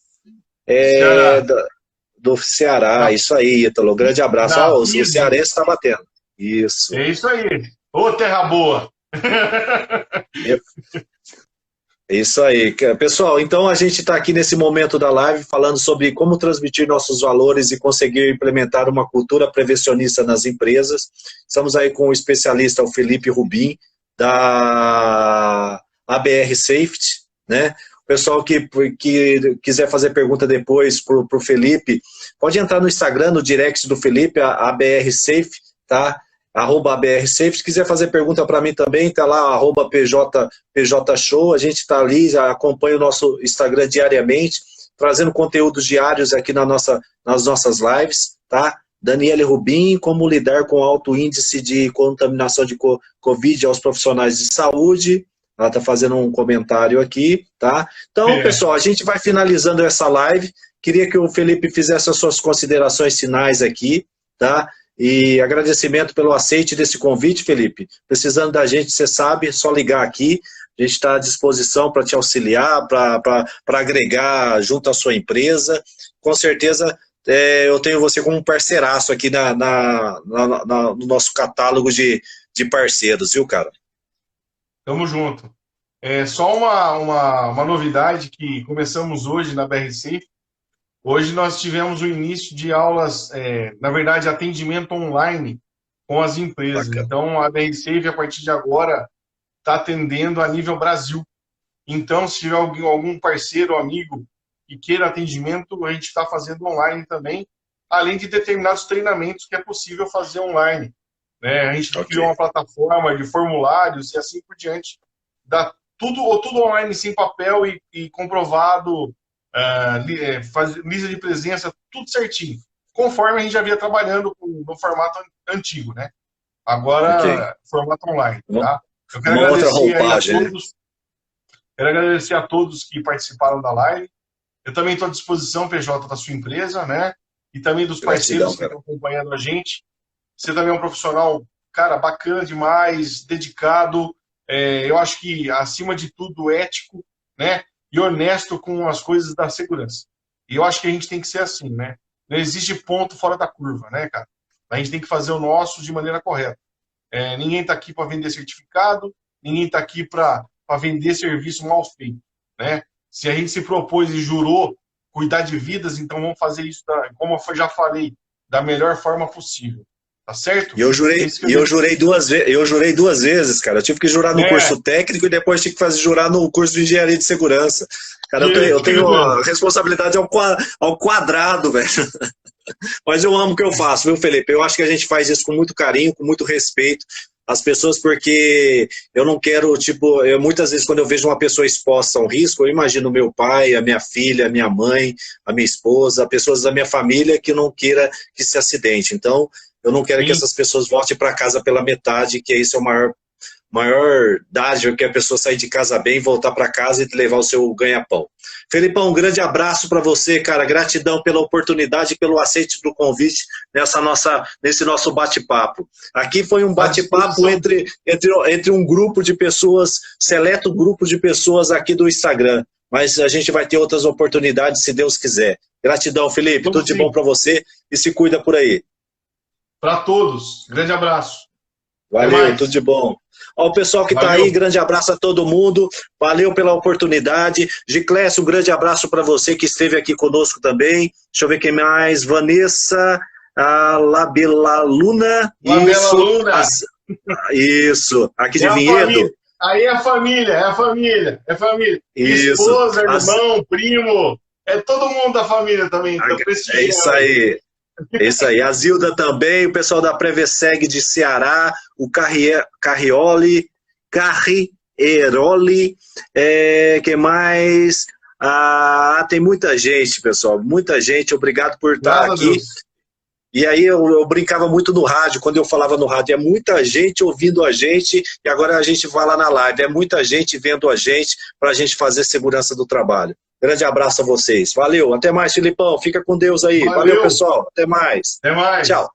do Ceará, isso aí, Ítalo, grande abraço. O cearense está batendo. Isso. É isso aí. Ô, terra boa! Isso aí. Pessoal, então a gente está aqui nesse momento da live falando sobre como transmitir nossos valores e conseguir implementar uma cultura prevencionista nas empresas. Estamos aí com o especialista, o Felipe Rubim, da ABR Safety, né? O pessoal que quiser fazer pergunta depois para o Felipe, pode entrar no Instagram, no direct do Felipe, a ABR Safe, tá? @ABR Safe. Se quiser fazer pergunta para mim também, tá lá, @PJ Show. A gente está ali, acompanha o nosso Instagram diariamente, trazendo conteúdos diários aqui nas nossas lives, tá? Daniele Rubim, como lidar com alto índice de contaminação de Covid aos profissionais de saúde. Ela está fazendo um comentário aqui, tá? Então, pessoal, a gente vai finalizando essa live. Queria que o Felipe fizesse as suas considerações finais aqui, tá? E agradecimento pelo aceite desse convite, Felipe. Precisando da gente, você sabe, só ligar aqui. A gente está à disposição para te auxiliar, para agregar junto à sua empresa. Com certeza, eu tenho você como um parceiraço aqui no nosso catálogo de parceiros, viu, cara? Tamo junto. Só uma novidade que começamos hoje na BRC. Hoje nós tivemos o início de aulas, na verdade, atendimento online com as empresas. Bacana. Então, a BRC, a partir de agora, está atendendo a nível Brasil. Então, se tiver algum parceiro, amigo, que queira atendimento, a gente está fazendo online também, além de determinados treinamentos que é possível fazer online. A gente criou uma plataforma de formulários e assim por diante. Dá tudo online, sem papel e comprovado, lista de presença, tudo certinho. Conforme a gente já vinha trabalhando no formato antigo, né? Agora, formato online. Tá? Eu quero agradecer a todos que participaram da live. Eu também estou à disposição, PJ, da sua empresa, né? E também dos parceiros que estão acompanhando a gente. Você também é um profissional, cara, bacana demais, dedicado, eu acho que, acima de tudo, ético, né, e honesto com as coisas da segurança. E eu acho que a gente tem que ser assim, né? Não existe ponto fora da curva, né, cara? A gente tem que fazer o nosso de maneira correta. Ninguém está aqui para vender certificado, ninguém está aqui para vender serviço mal feito, né? Se a gente se propôs e jurou cuidar de vidas, então vamos fazer isso, como eu já falei, da melhor forma possível. Tá certo? E eu jurei duas vezes, cara. Eu tive que jurar no curso técnico e depois tive que jurar no curso de engenharia de segurança. Cara, eu tenho a responsabilidade ao quadrado, velho. Mas eu amo o que eu faço, viu, Felipe? Eu acho que a gente faz isso com muito carinho, com muito respeito às pessoas, porque eu não quero, muitas vezes quando eu vejo uma pessoa exposta a um risco, eu imagino meu pai, a minha filha, a minha mãe, a minha esposa, pessoas da minha família que não queira que se acidente. Então, eu não quero que essas pessoas voltem para casa pela metade, que isso é o maior dádiva, que a pessoa sair de casa bem, voltar para casa e levar o seu ganha-pão. Felipão, um grande abraço para você, cara. Gratidão pela oportunidade e pelo aceite do convite nesse nosso bate-papo. Aqui foi um bate-papo entre um grupo de pessoas, seleto grupo de pessoas aqui do Instagram. Mas a gente vai ter outras oportunidades, se Deus quiser. Gratidão, Felipe. Tudo de bom para você e se cuida por aí. para todos. Grande abraço. Valeu, tudo de bom. Ó, o pessoal que está aí, grande abraço a todo mundo. Valeu pela oportunidade. Giclésio, um grande abraço para você que esteve aqui conosco também. Deixa eu ver quem mais. Vanessa, a Labelaluna. Labelaluna. Isso, aqui de Vinhedo. Aí é a família. Isso. Esposa, irmão, primo. É todo mundo da família também. É isso aí. É isso aí. A Zilda também, o pessoal da Preveseg de Ceará, o Carrioli, que mais? Tem muita gente, pessoal, muita gente. Obrigado por estar aqui. E aí eu brincava muito no rádio, quando eu falava no rádio, é muita gente ouvindo a gente, e agora a gente vai lá na live, é muita gente vendo a gente, para a gente fazer segurança do trabalho. Grande abraço a vocês. Valeu, até mais, Filipão. Fica com Deus aí. Valeu pessoal. Até mais. Até mais. Tchau.